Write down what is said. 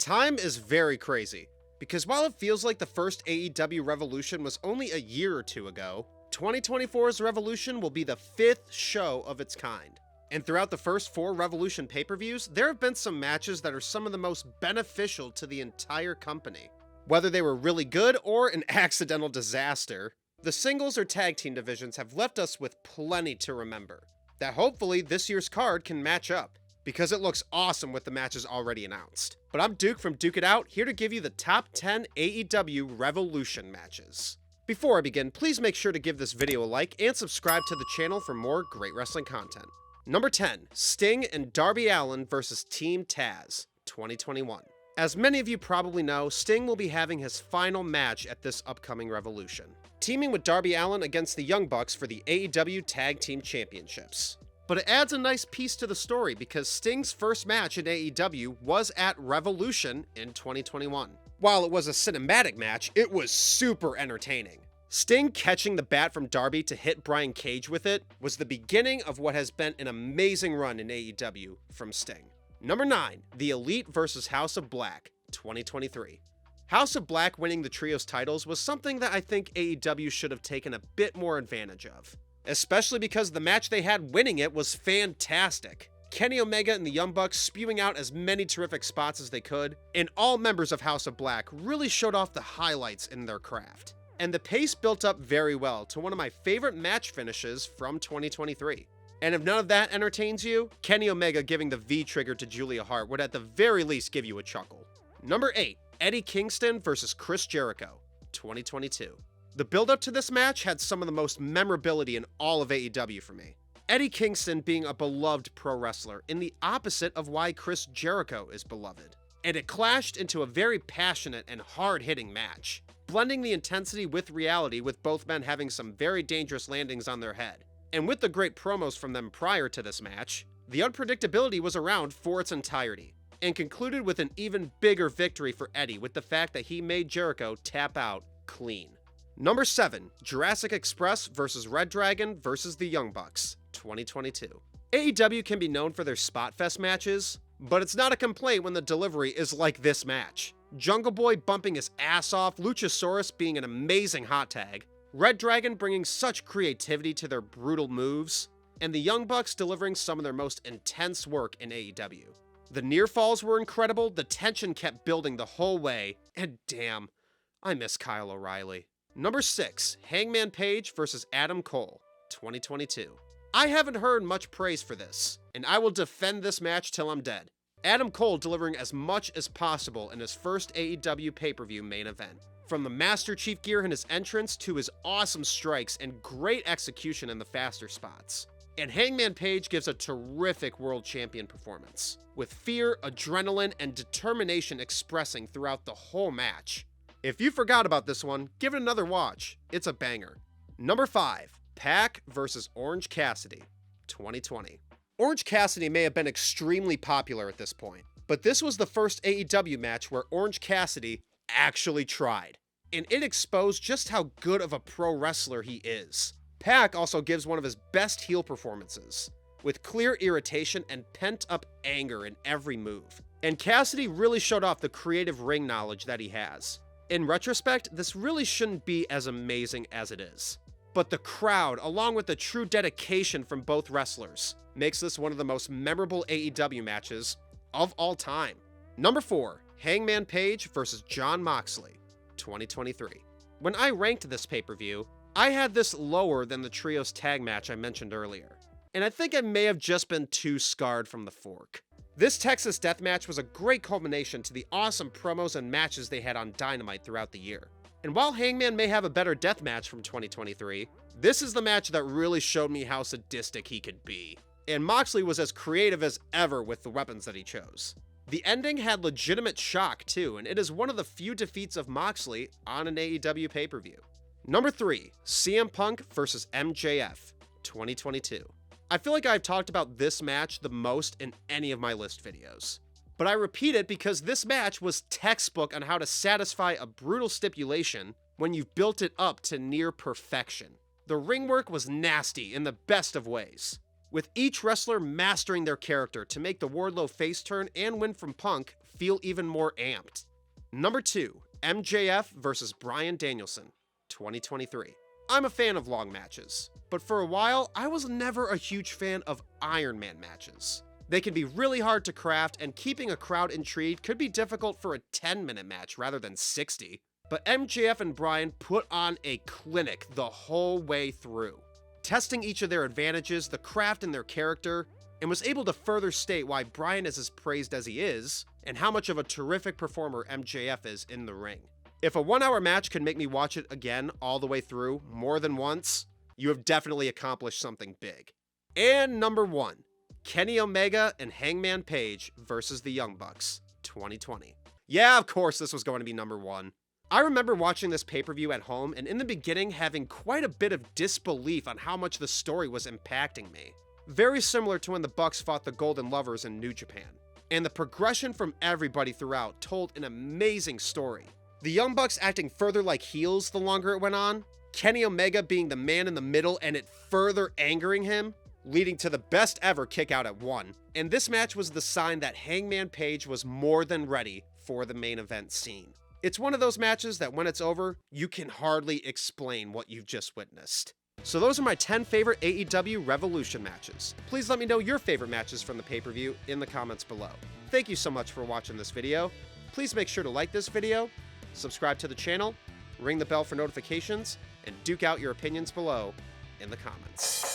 Time is very crazy, because while it feels like the first AEW Revolution was only a year or two ago, 2024's Revolution will be the 5th show of its kind. And throughout the first 4 Revolution pay-per-views, there have been some matches that are some of the most beneficial to the entire company. Whether they were really good or an accidental disaster, the singles or tag team divisions have left us with plenty to remember, that hopefully this year's card can match up, because it looks awesome with the matches already announced. But I'm Duke from Duke It Out, here to give you the top 10 AEW Revolution matches. Before I begin, please make sure to give this video a like and subscribe to the channel for more great wrestling content. Number 10, Sting and Darby Allin vs. Team Taz, 2021. As many of you probably know, Sting will be having his final match at this upcoming Revolution, teaming with Darby Allin against the Young Bucks for the AEW Tag Team Championships. But it adds a nice piece to the story because Sting's first match in AEW was at Revolution in 2021. While it was a cinematic match, it was super entertaining. Sting catching the bat from Darby to hit Brian Cage with it was the beginning of what has been an amazing run in AEW from Sting. Number 9, The Elite vs. House of Black, 2023. House of Black winning the trios titles was something that I think AEW should have taken a bit more advantage of, especially because the match they had winning it was fantastic. Kenny Omega and the Young Bucks spewing out as many terrific spots as they could, and all members of House of Black really showed off the highlights in their craft. And the pace built up very well to one of my favorite match finishes from 2023. And if none of that entertains you, Kenny Omega giving the V-trigger to Julia Hart would at the very least give you a chuckle. Number 8, Eddie Kingston vs. Chris Jericho, 2022. The build-up to this match had some of the most memorability in all of AEW for me. Eddie Kingston being a beloved pro wrestler in the opposite of why Chris Jericho is beloved. And it clashed into a very passionate and hard-hitting match, blending the intensity with reality with both men having some very dangerous landings on their head. And with the great promos from them prior to this match, the unpredictability was around for its entirety, and concluded with an even bigger victory for Eddie with the fact that he made Jericho tap out clean. Number 7, Jurassic Express vs. Red Dragon vs. the Young Bucks, 2022. AEW can be known for their Spot Fest matches, but it's not a complaint when the delivery is like this match. Jungle Boy bumping his ass off, Luchasaurus being an amazing hot tag, Red Dragon bringing such creativity to their brutal moves, and the Young Bucks delivering some of their most intense work in AEW. The near falls were incredible, the tension kept building the whole way, and damn, I miss Kyle O'Reilly. Number 6, Hangman Page vs. Adam Cole, 2022. I haven't heard much praise for this, and I will defend this match till I'm dead. Adam Cole delivering as much as possible in his first AEW pay-per-view main event. From the Master Chief gear in his entrance to his awesome strikes and great execution in the faster spots. And Hangman Page gives a terrific world champion performance, with fear, adrenaline, and determination expressing throughout the whole match. If you forgot about this one, give it another watch. It's a banger. Number 5, Pac vs. Orange Cassidy, 2020. Orange Cassidy may have been extremely popular at this point, but this was the first AEW match where Orange Cassidy actually tried, and it exposed just how good of a pro wrestler he is. Pac also gives one of his best heel performances, with clear irritation and pent-up anger in every move. And Cassidy really showed off the creative ring knowledge that he has. In retrospect, this really shouldn't be as amazing as it is. But the crowd, along with the true dedication from both wrestlers, makes this one of the most memorable AEW matches of all time. Number 4, Hangman Page vs. Jon Moxley, 2023. When I ranked this pay-per-view, I had this lower than the trios tag match I mentioned earlier, and I think I may have just been too scarred from the fork. This Texas death match was a great culmination to the awesome promos and matches they had on Dynamite throughout the year. And while Hangman may have a better death match from 2023, this is the match that really showed me how sadistic he could be. And Moxley was as creative as ever with the weapons that he chose. The ending had legitimate shock too, and it is one of the few defeats of Moxley on an AEW pay-per-view. Number 3, CM Punk vs. MJF, 2022. I feel like I've talked about this match the most in any of my list videos. But I repeat it because this match was textbook on how to satisfy a brutal stipulation when you've built it up to near perfection. The ring work was nasty in the best of ways, with each wrestler mastering their character to make the Wardlow face turn and win from Punk feel even more amped. Number 2, MJF vs. Brian Danielson, 2023. I'm a fan of long matches, but for a while, I was never a huge fan of Iron Man matches. They can be really hard to craft, and keeping a crowd intrigued could be difficult for a 10-minute match rather than 60. But MJF and Brian put on a clinic the whole way through, testing each of their advantages, the craft in their character, and was able to further state why Brian is as praised as he is, and how much of a terrific performer MJF is in the ring. If a 1-hour match can make me watch it again all the way through more than once, you have definitely accomplished something big. And number 1, Kenny Omega and Hangman Page versus the Young Bucks, 2020. Yeah, of course this was going to be number 1. I remember watching this pay-per-view at home, and in the beginning having quite a bit of disbelief on how much the story was impacting me. Very similar to when the Bucks fought the Golden Lovers in New Japan. And the progression from everybody throughout told an amazing story. The Young Bucks acting further like heels the longer it went on, Kenny Omega being the man in the middle and it further angering him, leading to the best ever kick out at 1. And this match was the sign that Hangman Page was more than ready for the main event scene. It's one of those matches that when it's over, you can hardly explain what you've just witnessed. So those are my 10 favorite AEW Revolution matches. Please let me know your favorite matches from the pay-per-view in the comments below. Thank you so much for watching this video. Please make sure to like this video, subscribe to the channel, ring the bell for notifications, and duke out your opinions below in the comments.